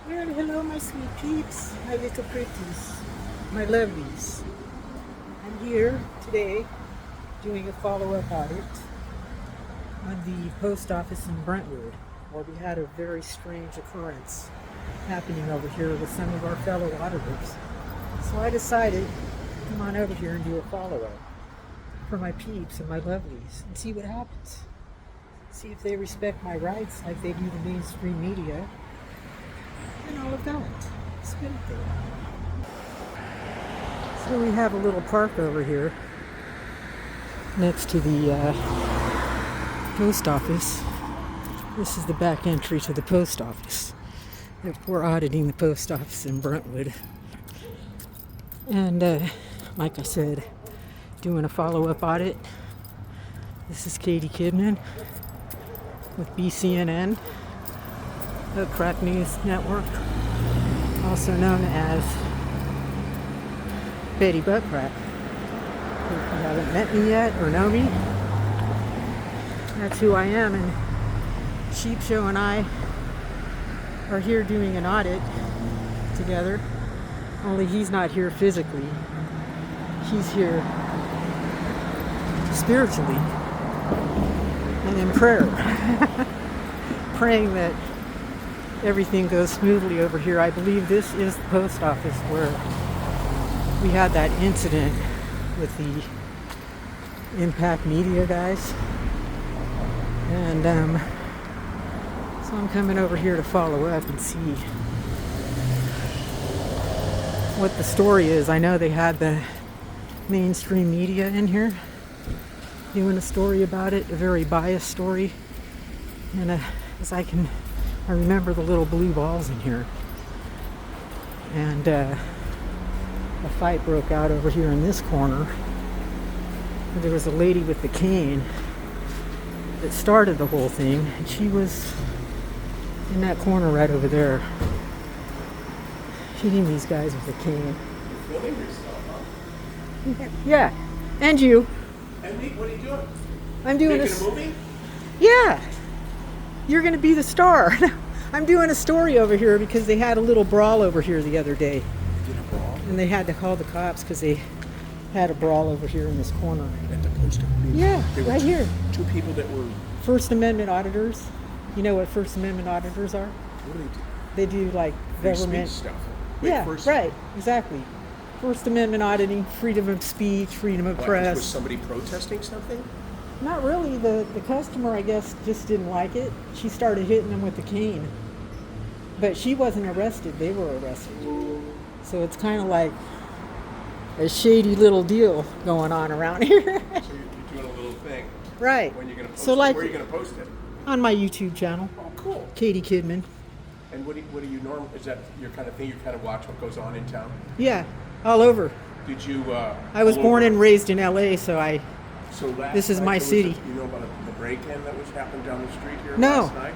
Well, hello, my sweet peeps, my little pretties, my lovelies. I'm here today doing a follow-up audit on the post office in Brentwood, where we had a very strange occurrence happening over here with some of our fellow auditors. So I decided to come on over here and do a follow-up for my peeps and my lovelies and see what happens. See if they respect my rights like they do the mainstream media. And all of that. It's a good thing. So we have a little park over here next to the post office. This is the back entry to the post office. We're auditing the post office in Brentwood. And like I said, doing a follow-up audit. This is Katie Kidman with BCNN. The Crack News Network, also known as Betty Buttcrack. If you haven't met me yet or know me, that's who I am. And Sheep Show and I are here doing an audit together. Only he's not here physically. He's here spiritually and in prayer, praying that everything goes smoothly over here. I believe this is the post office where we had that incident with the Impact Media guys. And so I'm coming over here to follow up and see what the story is. I know they had the mainstream media in here doing a story about it, a very biased story. And as I remember the little blue balls in here. And a fight broke out over here in this corner. There was a lady with the cane that started the whole thing. And she was in that corner right over there, hitting these guys with a cane. You're filming yourself, huh? Yeah. And you. And me? What are you doing? I'm doing Making a movie? Yeah. You're going to be the star. I'm doing a story over here because they had a little brawl over here the other day. Did a brawl? And they had to call the cops because they had a brawl over here in this corner. At the post office? Yeah, right here. Two people that were... First Amendment auditors. You know what First Amendment auditors are? What do they do? They do like Free government speech stuff. Wait, Yeah, first, right, exactly. First Amendment auditing, freedom of speech, freedom of Was press. somebody protesting something? Not really. The customer, I guess, just didn't like it. She started hitting them with the cane. But she wasn't arrested. They were arrested. So it's kind of like a shady little deal going on around here. So you're doing a little thing. Right. When you're going to post So it? like Where are you going to post it? on my YouTube channel, Oh, cool. Katie Kidman. And what do you normally... Is that your kind of thing? You kind of watch what goes on in town? Yeah, all over. Did you... I was all born over? and raised in LA, so So this is night my there was city. You know about the break-in that was happened down the street here No. last night?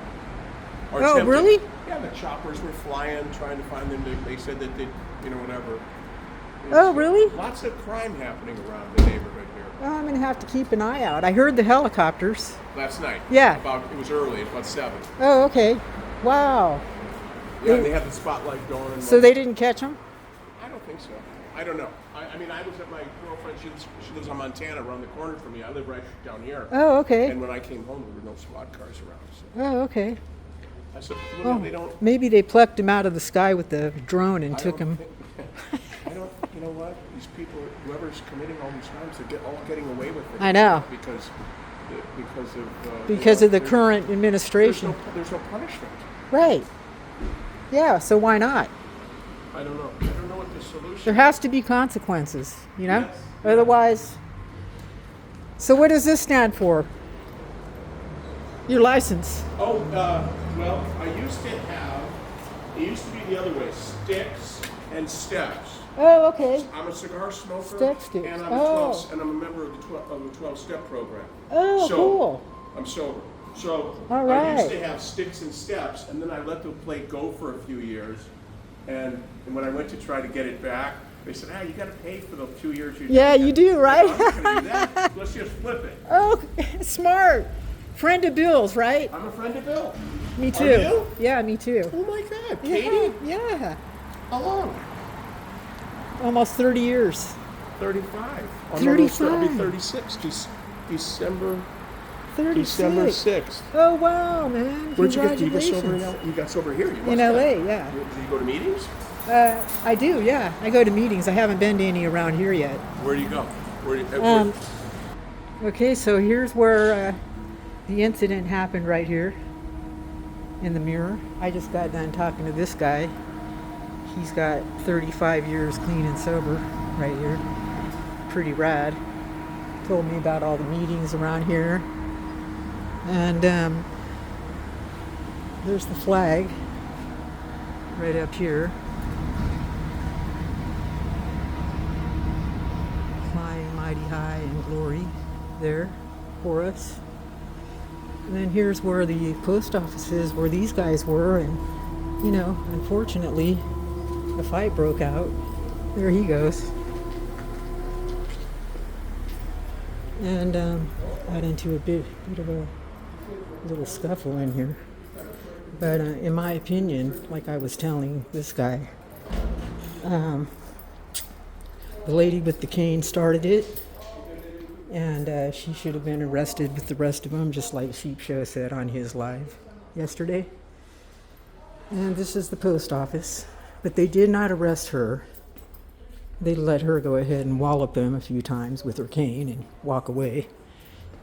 Or Oh, attempted? really? Yeah, the choppers were flying, trying to find them. They said that they, whatever. Oh, really? Lots of crime happening around the neighborhood here. Well, I'm going to have to keep an eye out. I heard the helicopters. Last night. Yeah. It was early, about 7. Oh, okay. Wow. Yeah, and they had the spotlight going. And So they didn't catch them? I don't think so. I don't know. I mean, I was at my girlfriend. She lives on Montana, around the corner from me. I live right down here. Oh, okay. And when I came home, there were no SWAT cars around. So Oh, okay. I said, well, Oh, they don't. maybe they plucked him out of the sky with the drone and I took don't him. think- I don't. You know what? These people, whoever's committing all these crimes, they're all getting away with it. I know. Because of. Because of the there's- current administration. There's no punishment. Right. Yeah, so why not? I don't know. I don't know what the solution. There has to be consequences, you know? Yes. Otherwise. So what does this stand for? Your license. Oh, well, it used to be the other way, sticks and steps. Oh, okay. I'm a cigar smoker, Sticks. and I'm a member of the 12-step program. Oh, so, cool. I'm sober. So All I used right. to have sticks and steps, and then I let the plate go for a few years. And when I went to try to get it back, they said, you got to pay for the 2 years you Yeah, didn't you get it." do, right? I'm not going to do that. Let's just flip it. Oh, smart. Friend of Bill's, right? I'm a friend of Bill. Me Are too. you? Yeah, me too. Oh my God, Katie? Yeah. How long? Almost 30 years. 35. I'll be 35. 36. December 36. 6th. Oh, wow, man. Where'd you get sober in Congratulations. LA? You got sober here? You In must LA, have. yeah. Do you go to meetings? I do, yeah. I go to meetings. I haven't been to any around here yet. Where do you go? Okay, so here's where the incident happened right here in the mirror. I just got done talking to this guy. He's got 35 years clean and sober right here. Pretty rad. Told me about all the meetings around here. And there's the flag right up here. Flying mighty high in glory there for us. And then here's where the post office is, where these guys were, and you know, unfortunately, the fight broke out. There he goes. And got into a bit of a little scuffle in here. But in my opinion, like I was telling this guy, the lady with the cane started it, and she should have been arrested with the rest of them, just like Sheep Show said on his live yesterday. And this is the post office, but they did not arrest her. They let her go ahead and wallop them a few times with her cane and walk away.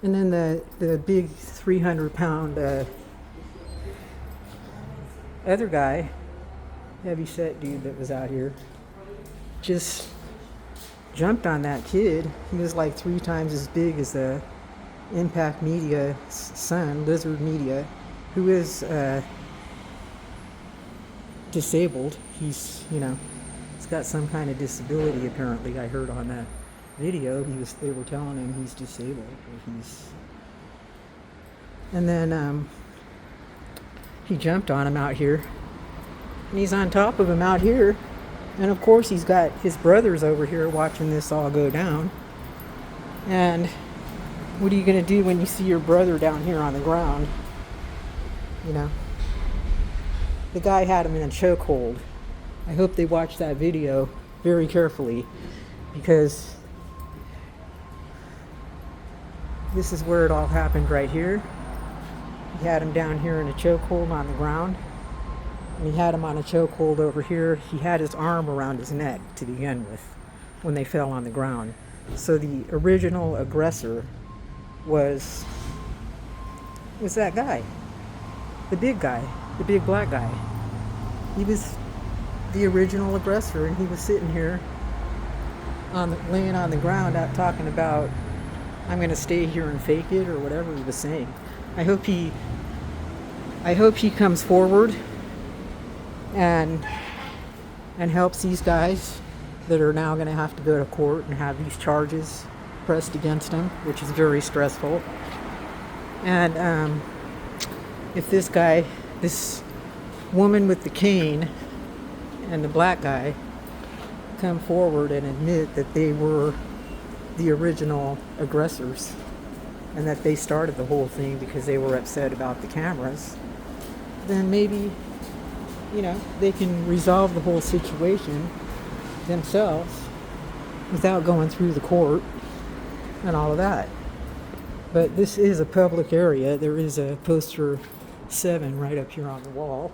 And then the big 300-pound other guy, heavy-set dude that was out here, just jumped on that kid. He was like 3 times as big as the Impact Media's son, Lizard Media, who is disabled. He's, you know, he's got some kind of disability apparently. I heard on that video they were telling him he's disabled. And then he jumped on him out here, and he's on top of him out here, and of course he's got his brothers over here watching this all go down. And what are you going to do when you see your brother down here on the ground? You know, the guy had him in a chokehold. I hope they watch that video very carefully, because this is where it all happened right here. He had him down here in a chokehold on the ground, and he had him on a chokehold over here. He had his arm around his neck to begin with when they fell on the ground. So the original aggressor was that guy, the big black guy. He was the original aggressor, and he was sitting here laying on the ground out talking about, I'm going to stay here and fake it, or whatever he was saying. I hope he comes forward and helps these guys that are now going to have to go to court and have these charges pressed against them, which is very stressful. And if this woman with the cane and the black guy come forward and admit that they were the original aggressors, and that they started the whole thing because they were upset about the cameras, then maybe, you know, they can resolve the whole situation themselves without going through the court and all of that. But this is a public area. There is a poster 7 right up here on the wall.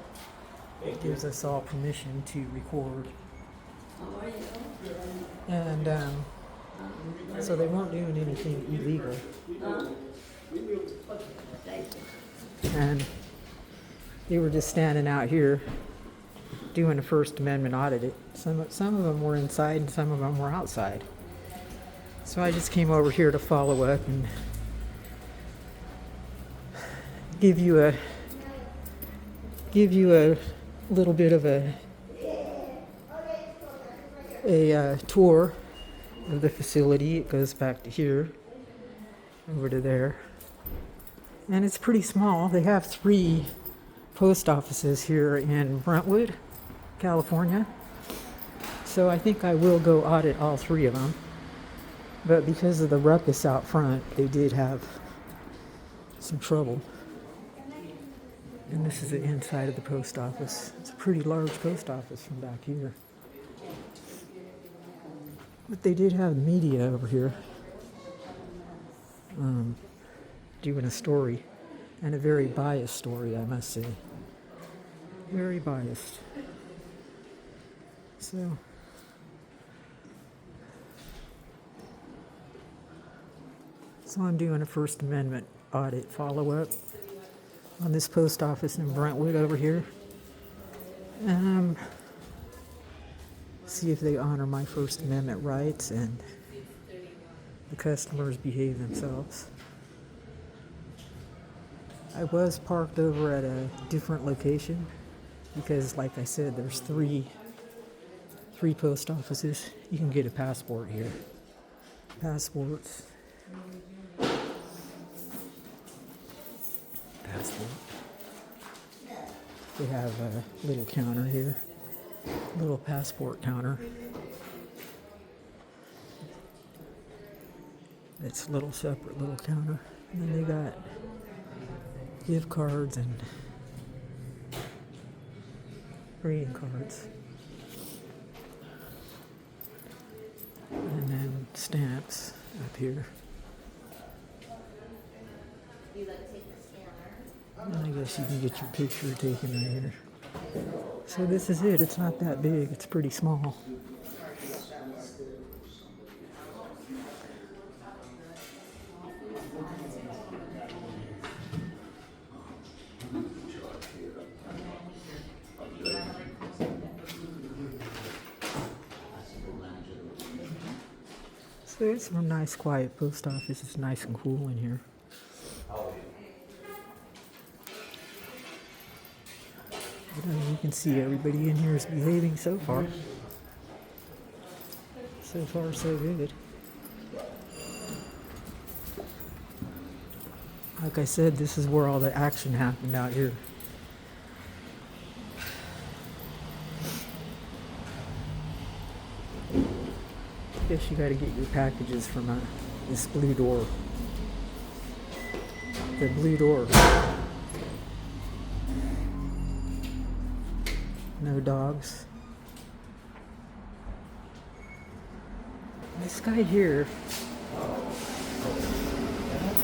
It gives us all permission to record. And so they weren't doing anything illegal. And they were just standing out here doing a First Amendment audit. Some of them were inside and some of them were outside. So I just came over here to follow up and give you a little bit of a tour of the facility. It goes back to here, over to there, and it's pretty small. They have 3 post offices here in Brentwood, California, so I think I will go audit all 3 of them. But because of the ruckus out front, they did have some trouble. And this is the inside of the post office. It's a pretty large post office from back here. But they did have media over here doing a story, and a very biased story, I must say. Very biased. So I'm doing a First Amendment audit follow-up on this post office in Brentwood over here. See if they honor my First Amendment rights and the customers behave themselves. I was parked over at a different location because, like I said, there's three post offices. You can get a passport here. Passport. They have a little counter here. Little passport counter. It's a little separate little counter. And then they got gift cards and greeting cards. And then stamps up here. And I guess you can get your picture taken right here. So this is it. It's not that big. It's pretty small. So it's a nice quiet post office. It's nice and cool in here. But, you can see everybody in here is behaving so far. So far, so good. Like I said, this is where all the action happened out here. I guess you gotta get your packages from this blue door. The blue door. No dogs. This guy here,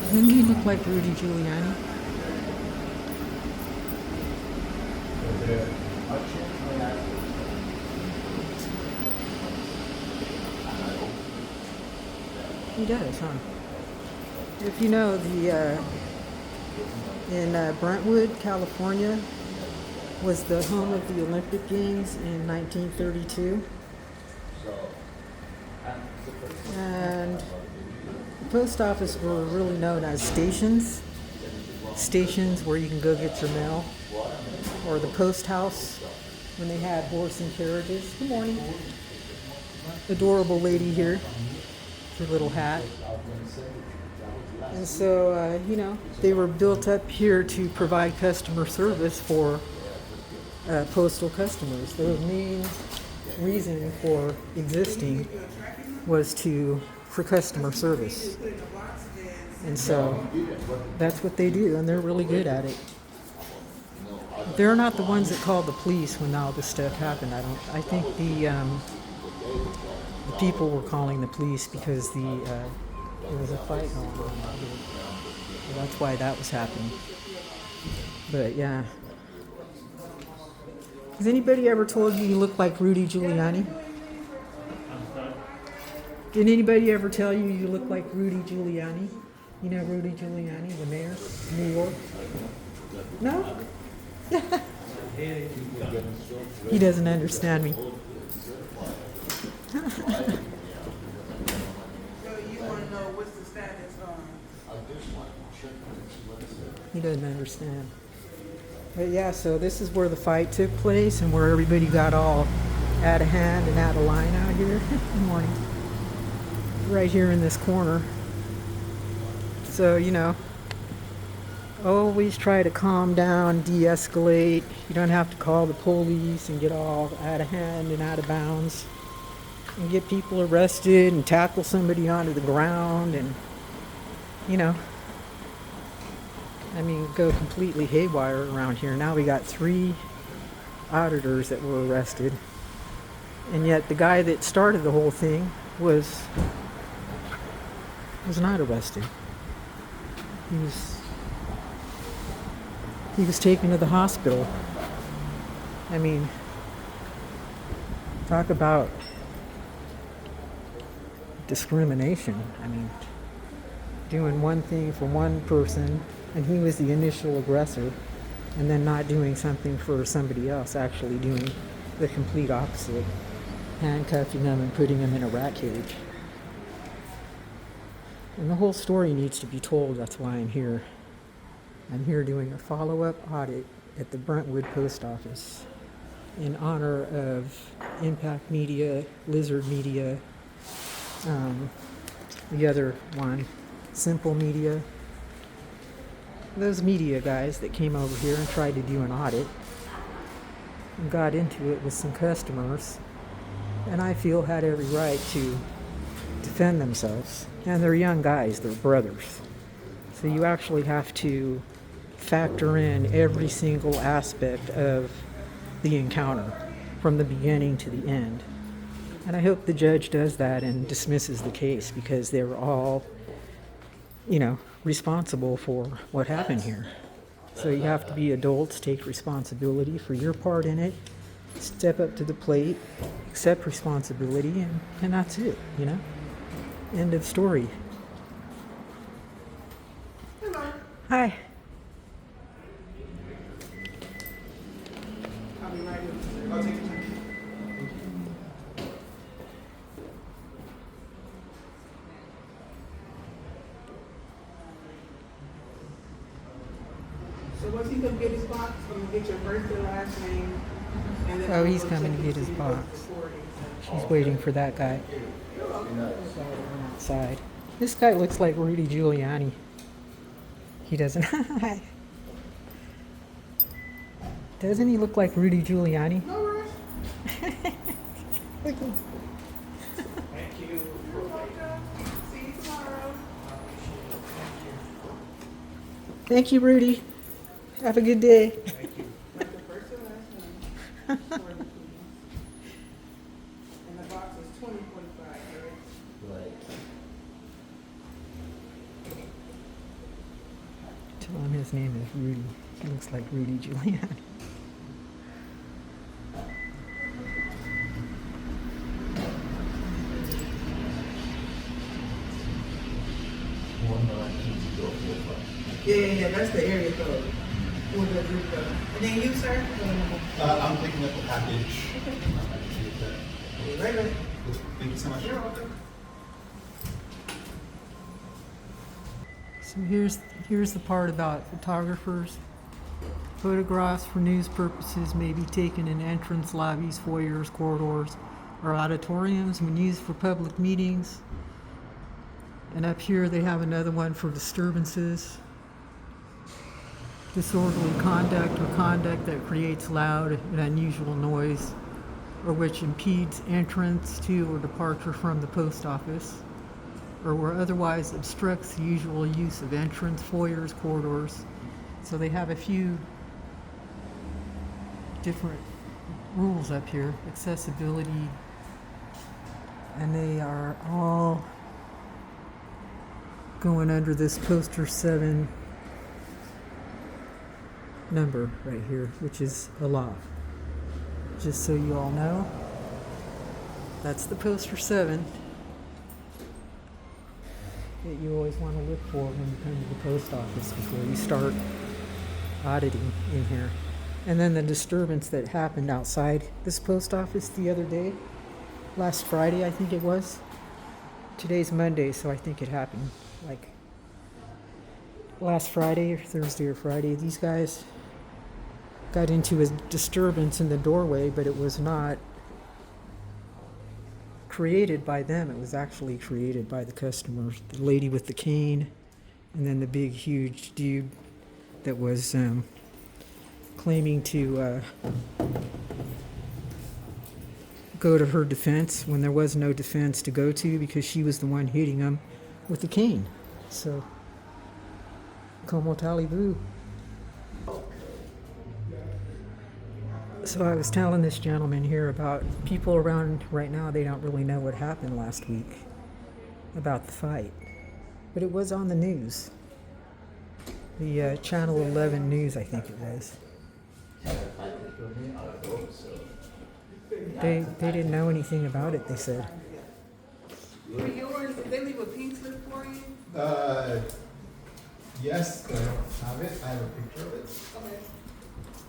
doesn't he look like Rudy Giuliani? He does, huh? If you know, in Brentwood, California, was the home of the Olympic Games in 1932. And the post office were really known as stations where you can go get your mail, or the post house when they had horse and carriages. Good morning. Adorable lady here, her little hat. And so, they were built up here to provide customer service for postal customers. The main reason for existing was for customer service. And so that's what they do, and they're really good at it. They're not the ones that called the police when all this stuff happened. I think the people were calling the police because there was a fight going on out here. So that's why that was happening. But yeah. Has anybody ever told you look like Rudy Giuliani? Did anybody ever tell you look like Rudy Giuliani? You know Rudy Giuliani, the mayor of New York? No? He doesn't understand me. So you want to know what's the status on? He doesn't understand. But yeah, so this is where the fight took place and where everybody got all out of hand and out of line out here. Good morning. Right here in this corner. So, always try to calm down, de-escalate. You don't have to call the police and get all out of hand and out of bounds and get people arrested and tackle somebody onto the ground and, I mean, go completely haywire around here. Now we got 3 auditors that were arrested. And yet the guy that started the whole thing was not arrested. He was taken to the hospital. I mean, talk about discrimination. I mean, doing one thing for one person, and he was the initial aggressor, and then not doing something for somebody else, actually doing the complete opposite, handcuffing them and putting them in a rat cage. And the whole story needs to be told. That's why I'm here. I'm here doing a follow-up audit at the Brentwood post office in honor of Impact Media, Lizard Media, the other one, SiiMPL Media. Those media guys that came over here and tried to do an audit and got into it with some customers, and I feel had every right to defend themselves. And they're young guys, they're brothers. So you actually have to factor in every single aspect of the encounter from the beginning to the end. And I hope the judge does that and dismisses the case, because they were all, responsible for what happened here. So you have to be adults, take responsibility for your part in it, step up to the plate, accept responsibility, and that's it, End of story. Hello. Hi. I'll be right with you. I'll take your time. So once he come get his box, you get your first and last name, and then Oh, he's coming to get his box. She's waiting for that guy. Outside. This guy looks like Rudy Giuliani. He doesn't. Doesn't he look like Rudy Giuliani? No rush. Look at him. Thank you. You're welcome. See you tomorrow. Thank you, Rudy. Have a good day. Like the first and last name. For the please. And the box is 2045, right? Tell him his name is Rudy. He looks like Rudy Giuliani. Yeah, that's the area code. Or the group code. And then you, sir? I'm picking up the package. Right, right. Thank you so much. You're welcome. So here's the part about photographers. Photographs for news purposes may be taken in entrance lobbies, foyers, corridors, or auditoriums when used for public meetings. And up here they have another one for disturbances, disorderly conduct, or conduct that creates loud and unusual noise, or which impedes entrance to or departure from the post office, or where otherwise obstructs the usual use of entrance, foyers, corridors. So they have a few different rules up here, accessibility, and they are all going under this poster 7 number right here, which is a law. Just so you all know, that's the poster 7 that you always want to look for when you come to the post office before you start auditing in here. And then the disturbance that happened outside this post office the other day, last Friday I think it was. Today's Monday, so I think it happened like last Friday or Thursday or Friday. These guys got into a disturbance in the doorway, but it was not created by them. It was actually created by the customers. The lady with the cane, and then the big, huge dude that was claiming to go to her defense when there was no defense to go to, because she was the one hitting him with the cane. So Como taliboo. So I was telling this gentleman here about people around right now, they don't really know what happened last week about the fight. But it was on the news. The Channel 11 News, I think it was. They didn't know anything about it, they said. For yours, did they leave a pink slip for you? Yes, I don't have it. I have a picture of it. Okay.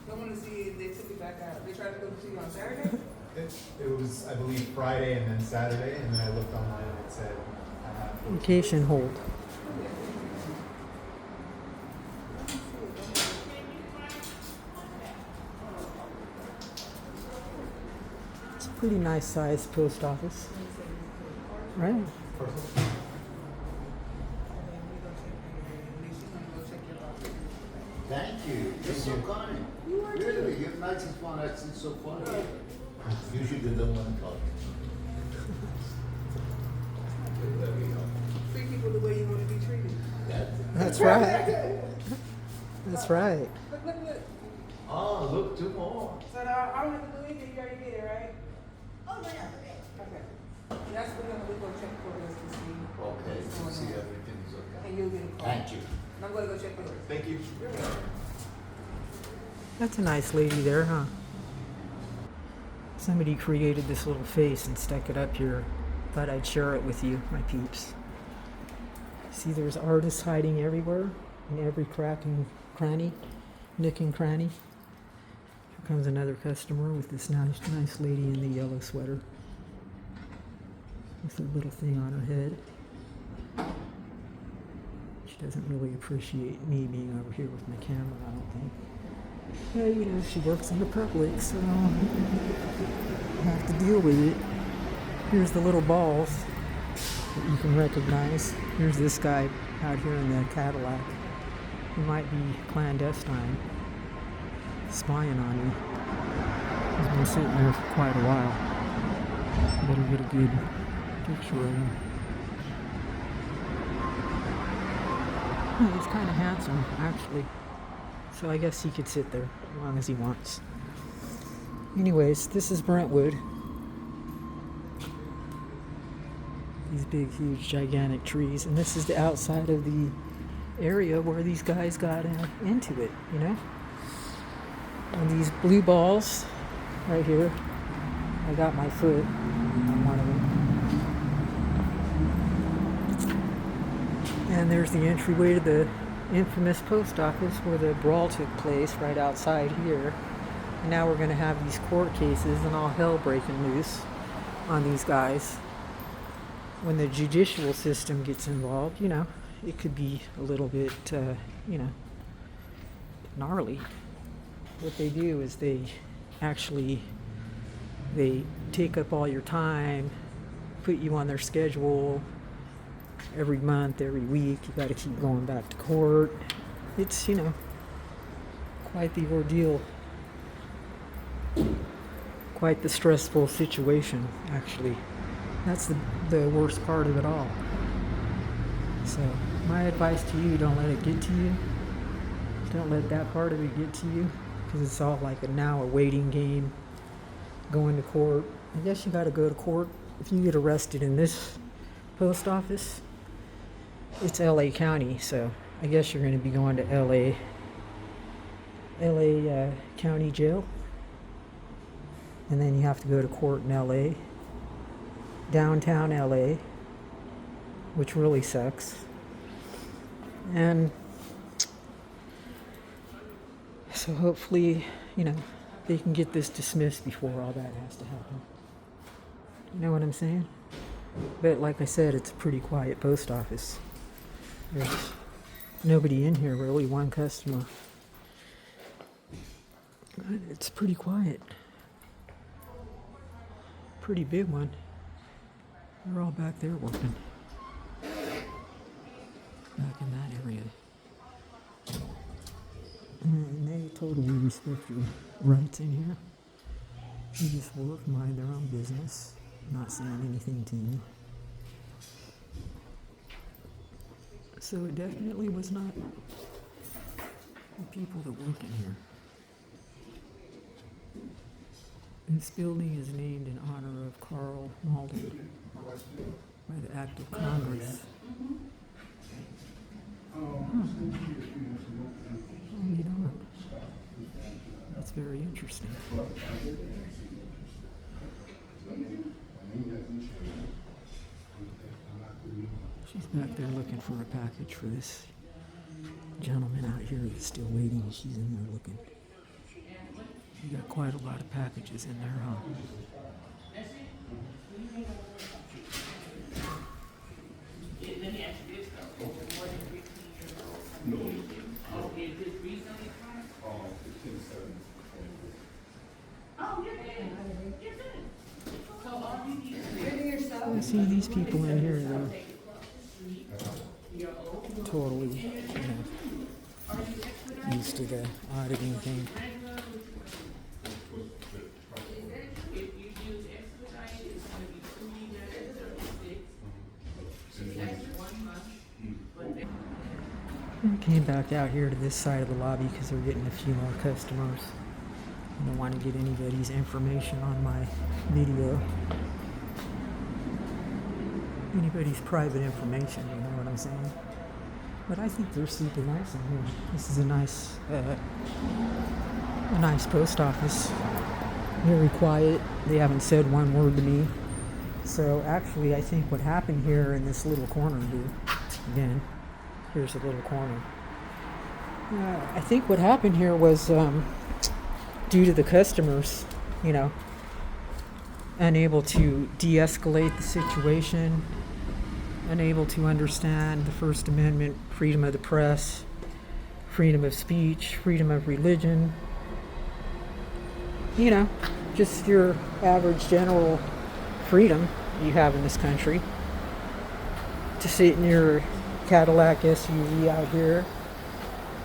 I want to see if they took it back out. They tried to go to you on Saturday? It was, I believe, Friday and then Saturday, and then I looked online and it said I have. Vacation hold. It's a pretty nice sized post office. Right? Thank you. You're so kind. You are Really, too. you're nice and fun. It's so funny. Usually they don't want to talk. Treat people the way you want to be treated. That's right. That's right. Look. Oh, look, two more. So now, I don't have to do anything. You already did it, right? Oh, yeah. Okay. That's what we go check for this to see. Okay, to see everything's okay. And you'll get a call. Thank you. And I'm going to go check for yours. Thank you. That's a nice lady there, huh? Somebody created this little face and stuck it up here. Thought I'd share it with you, my peeps. See, there's artists hiding everywhere, in every crack and cranny, nook and cranny. Here comes another customer with this nice lady in the yellow sweater. With a little thing on her head. She doesn't really appreciate me being over here with my camera, I don't think. Yeah, you know, she works in the public, so I have to deal with it. Here's the little balls that you can recognize. Here's this guy out here in the Cadillac. He might be clandestine, spying on me. He's been sitting there for quite a while. Better get a good picture of him. He's kind of handsome, actually. So I guess he could sit there as long as he wants. Anyways, this is Brentwood. These big, huge, gigantic trees. And this is the outside of the area where these guys got into it, you know? And these blue balls right here. I got my foot on one of them. And there's the entryway to the infamous post office where the brawl took place right outside here. And now we're going to have these court cases and all hell breaking loose on these guys. When the judicial system gets involved, you know, it could be a little bit, you know, gnarly. What they do is they take up all your time, put you on their schedule. Every month, every week, you got to keep going back to court. It's, you know, quite the ordeal. Quite the stressful situation, actually. That's the worst part of it all. So, my advice to you, don't let it get to you. Don't let that part of it get to you. Because it's all like a waiting game. Going to court. I guess you got to go to court. If you get arrested in this post office, it's LA County, so I guess you're going to be going to LA County Jail. And then you have to go to court in LA, downtown LA, which really sucks. And so hopefully, you know, they can get this dismissed before all that has to happen. You know what I'm saying? But like I said, it's a pretty quiet post office. There's nobody in here really, one customer. It's pretty quiet. Pretty big one. They're all back there working. Back in that area. And they totally respect your rights in here. You just work, mind their own business. Not saying anything to you. So it definitely was not The people that work in here. This building is named in honor of Carl Malden by the Act of Congress. You know, that's very interesting. She's back there looking for a package for this gentleman out here that's still waiting. She's in there looking. You got quite a lot of packages in there, huh? Let me ask you this though, more than 15 years old? Oh, is this recently passed? Oh, you're good. You're good. So all you need to do I see these people in here, they're totally, used to the auditing thing. if you use expedite, it's gonna be 2 years, 36. That's 1 month. But then I came back out here to this side of the lobby because they're getting a few more customers. I don't want to get anybody's information on my video. Anybody's private information, you know what I'm saying? But I think they're super nice in here. This is a nice post office. Very quiet. They haven't said one word to me. So actually, I think what happened here in this little corner here, again, here's a little corner. I think what happened here was due to the customers, unable to de-escalate the situation, unable to understand the First Amendment, freedom of the press, freedom of speech, freedom of religion, just your average general freedom you have in this country to sit in your Cadillac SUV out here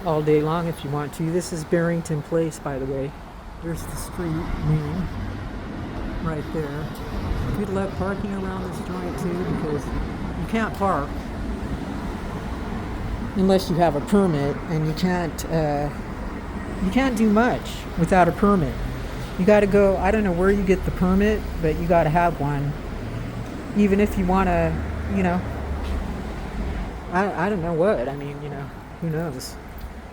all day long if you want to. This is Barrington Place, by the way. There's the street name right there. Good luck parking around this joint too, because you can't park unless you have a permit, and you can't do much without a permit. You got to go. I don't know where you get the permit, but you got to have one, even if you want to. I don't know what. I mean, who knows?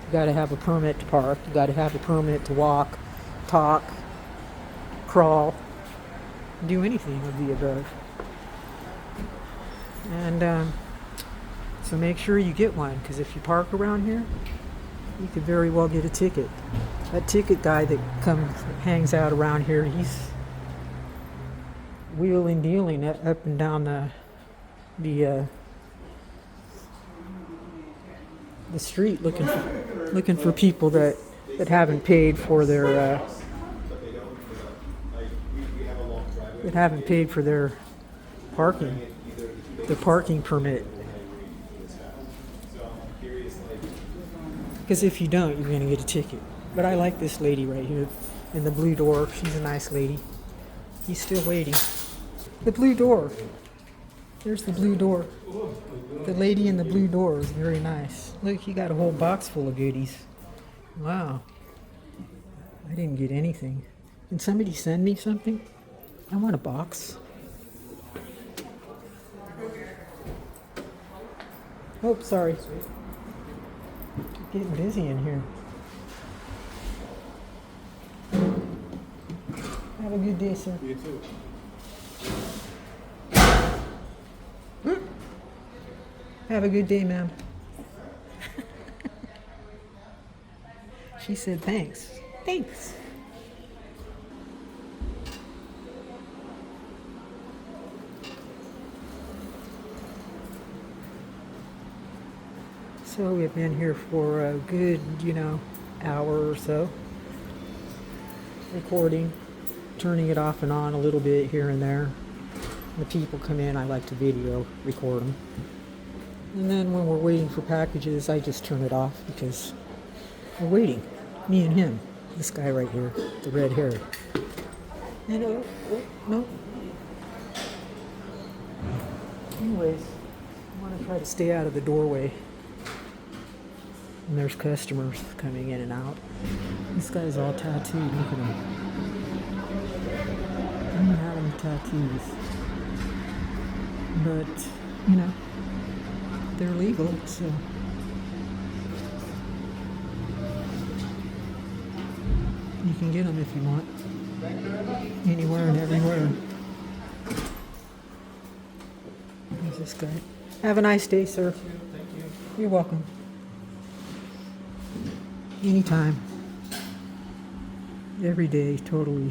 You got to have a permit to park. You got to have a permit to walk, talk, crawl, do anything of the above. And so make sure you get one, because if you park around here, you could very well get a ticket. That ticket guy that hangs out around here, he's wheeling dealing up and down the street looking for people that haven't paid for their parking permit. Because if you don't, you're going to get a ticket. But I like this lady right here in the blue door. She's a nice lady. He's still waiting. The blue door. There's the blue door. The lady in the blue door is very nice. Look, you got a whole box full of goodies. Wow. I didn't get anything. Can somebody send me something? I want a box. Oh, sorry. Getting busy in here. Have a good day, sir. You too. Have a good day, ma'am. She said thanks. Thanks. So we've been here for a good, hour or so. Recording, turning it off and on a little bit here and there. When the people come in, I like to video record them. And then when we're waiting for packages, I just turn it off because we're waiting. Me and him. This guy right here, the red hair. And no. Anyways, I want to try to stay out of the doorway. And there's customers coming in and out. This guy's all tattooed. Look at him. I don't have any tattoos. But, you know, they're legal, so. You can get them if you want. Anywhere and everywhere. Who's this guy? Have a nice day, sir. Thank you. You're welcome. Anytime. Every day, totally,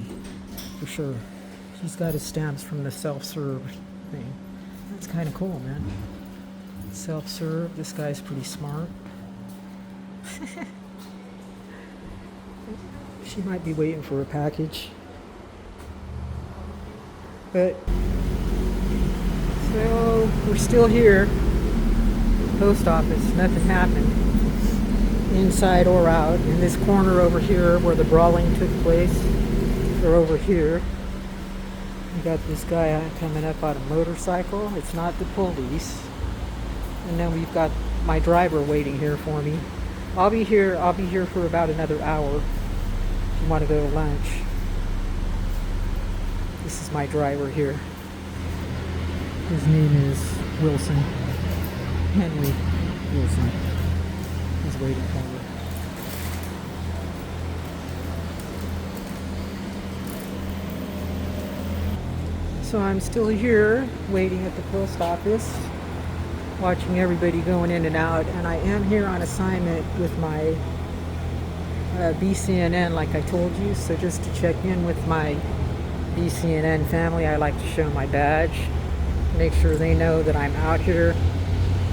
for sure. He's got his stamps from the self-serve thing. That's kind of cool, man. Self-serve. This guy's pretty smart. She might be waiting for a package. But, so, we're still here. Post office, nothing happened. Inside or out. In this corner over here where the brawling took place, or over here. We got this guy coming up on a motorcycle. It's not the police. And then we've got my driver waiting here for me. I'll be here for about another hour. If you want to go to lunch. This is my driver here. His name is Wilson. Henry Wilson. He's waiting for me. So I'm still here waiting at the post office, watching everybody going in and out, and I am here on assignment with my BCNN like I told you, so just to check in with my BCNN family, I like to show my badge, make sure they know that I'm out here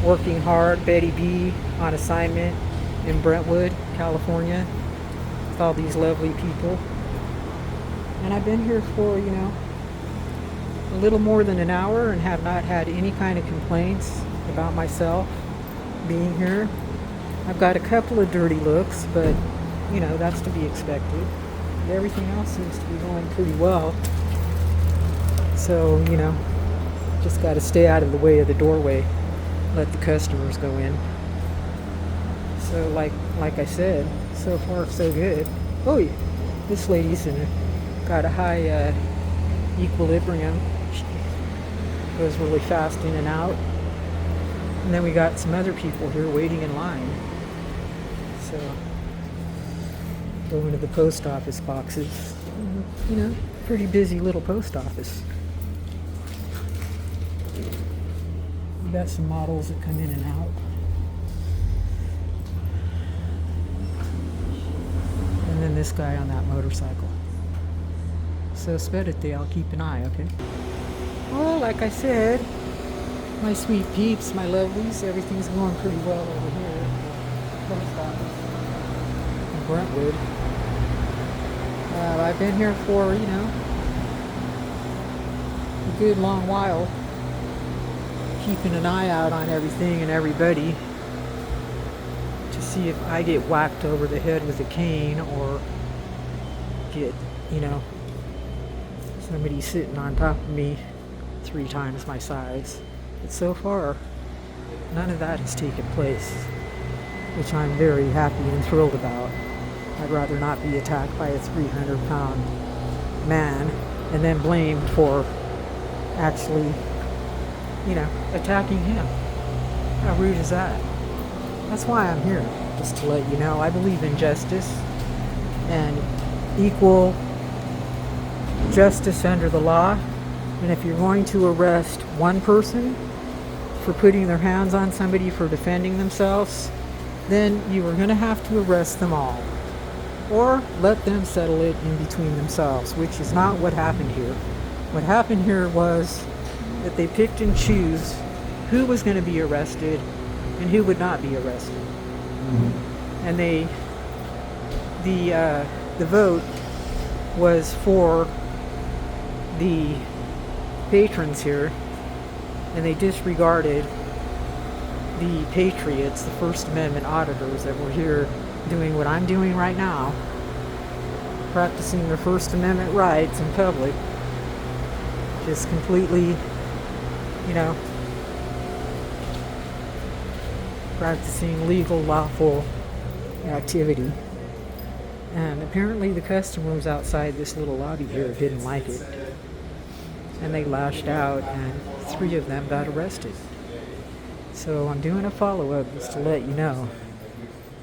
working hard, Betty B, on assignment in Brentwood, California, with all these lovely people. And I've been here for, you know, a little more than an hour and have not had any kind of complaints about myself being here. I've got a couple of dirty looks, but, you know, that's to be expected. Everything else seems to be going pretty well. So, you know, just got to stay out of the way of the doorway. Let the customers go in. So like I said, so far so good. Oh yeah, this lady's got a high equilibrium. She goes really fast in and out. And then we got some other people here waiting in line. So going to the post office boxes. You know, pretty busy little post office. We got some models that come in and out. And then this guy on that motorcycle. So spedite, I'll keep an eye, okay? Well, like I said, my sweet peeps, my lovelies, everything's going pretty well over here at the post office in Brentwood. I've been here for, you know, a good long while, keeping an eye out on everything and everybody to see if I get whacked over the head with a cane or get, you know, somebody sitting on top of me 3 times my size. But so far, none of that has taken place, which I'm very happy and thrilled about. I'd rather not be attacked by a 300-pound man and then blamed for actually, you know, attacking him. How rude is that? That's why I'm here, just to let you know. I believe in justice and equal justice under the law. And if you're going to arrest one person for putting their hands on somebody for defending themselves, then you are going to have to arrest them all. Or let them settle it in between themselves, which is not what happened here. What happened here was that they picked and choose who was going to be arrested and who would not be arrested. And the vote was for the patrons here, and they disregarded the patriots, the First Amendment auditors that were here doing what I'm doing right now, practicing their First Amendment rights in public, just completely, you know, practicing legal, lawful activity. And apparently the customers outside this little lobby here didn't like it. And they lashed out, and 3 of them got arrested. So I'm doing a follow-up just to let you know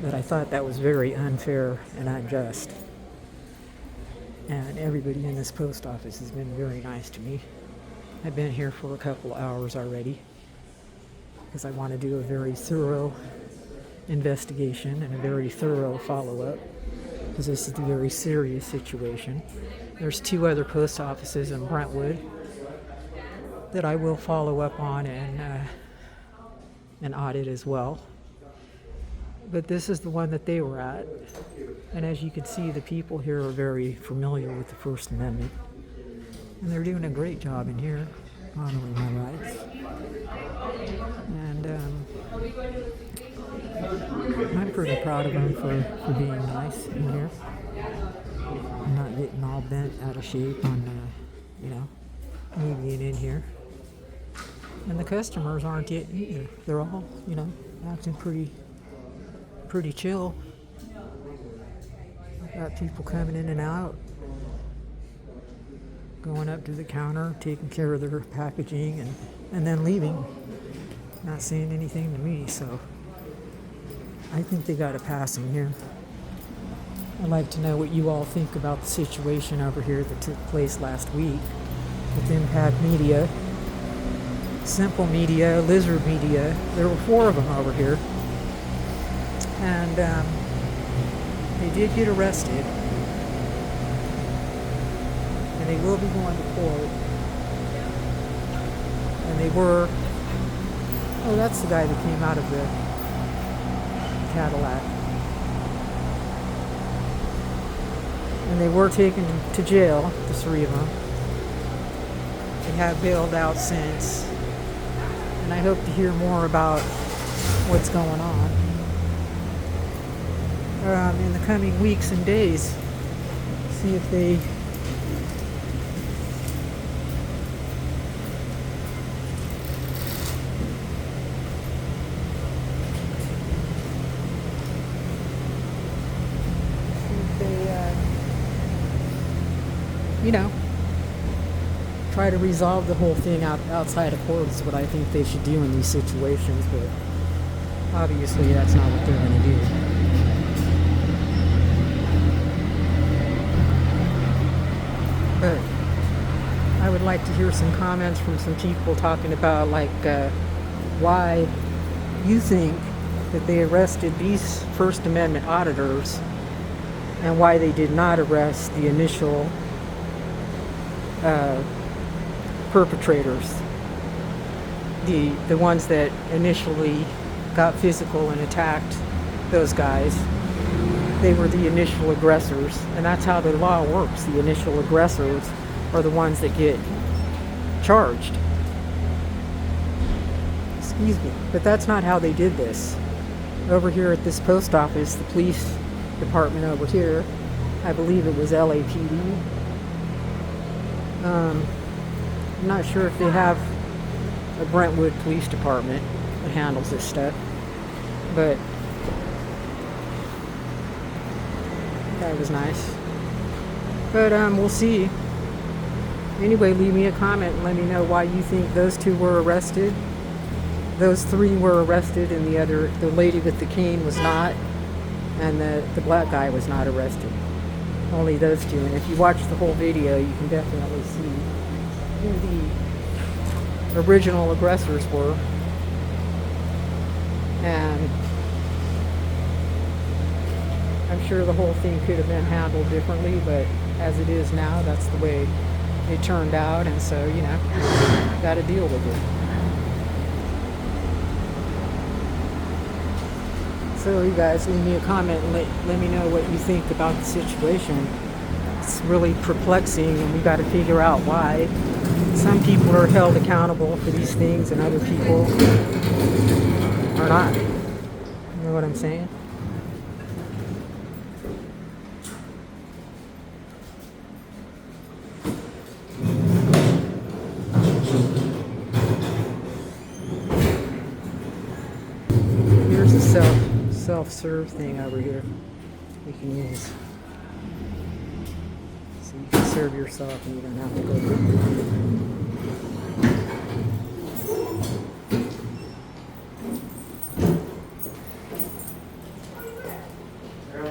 that I thought that was very unfair and unjust. And everybody in this post office has been very nice to me. I've been here for a couple hours already because I want to do a very thorough investigation and a very thorough follow-up, because this is a very serious situation. There's 2 other post offices in Brentwood that I will follow up on and audit as well. But this is the one that they were at. And as you can see, the people here are very familiar with the First Amendment. And they're doing a great job in here, honoring my rights. And I'm pretty proud of them for being nice in here. I'm not getting all bent out of shape on, me being in here. And the customers aren't getting either. They're all, acting pretty chill. Got people coming in and out, going up to the counter, taking care of their packaging, and then leaving, not saying anything to me. So I think they got a pass in here. I'd like to know what you all think about the situation over here that took place last week with Impact Media, Simple Media, Lizard Media. There were 4 of them over here. And they did get arrested. And they will be going to court. And they were... Oh, that's the guy that came out of the Cadillac. And they were taken to jail, the 3 of them. They have bailed out since. And I hope to hear more about what's going on in the coming weeks and days. See if they try to resolve the whole thing outside of court is what I think they should do in these situations, but obviously that's not what they're going to do. But I would like to hear some comments from some people talking about why you think that they arrested these First Amendment auditors and why they did not arrest the initial perpetrators, the ones that initially got physical and attacked those guys. They were the initial aggressors, and that's how the law works. The initial aggressors are the ones that get charged. Excuse me, but that's not how they did this. Over here at this post office, the police department over here, I believe it was LAPD. I'm not sure if they have a Brentwood police department that handles this stuff, but that was nice. But we'll see. Anyway, leave me a comment and let me know why you think those 2 were arrested. Those 3 were arrested, and the lady with the cane was not, and the black guy was not arrested. Only those 2. And if you watch the whole video, you can definitely see who the original aggressors were. And I'm sure the whole thing could have been handled differently, but as it is now, that's the way it turned out, and so, got to deal with it. So you guys, leave me a comment and let me know what you think about the situation. It's really perplexing, and we got to figure out why some people are held accountable for these things and other people are not. You know what I'm saying? Here's a cell self-serve thing over here you can use. So you can serve yourself and you don't have to go to I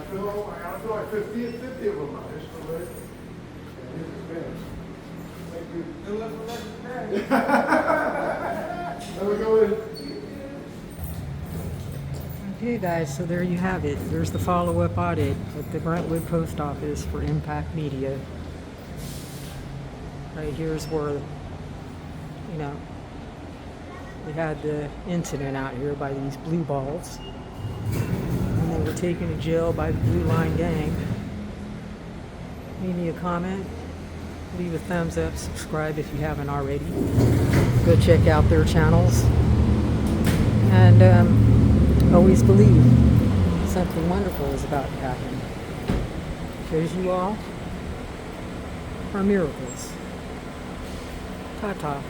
feel like 50 and 50 of them. I just feel like, thank you. Good luck for next day. Have a good one. Okay guys, so there you have it. There's the follow-up audit at the Brentwood Post Office for Impact Media. Right here's where, you know, we had the incident out here by these blue balls. And they were taken to jail by the Blue Line Gang. Leave me a comment, leave a thumbs up, subscribe if you haven't already. Go check out their channels. And always believe something wonderful is about to happen. Because you all are miracles. Ta-ta.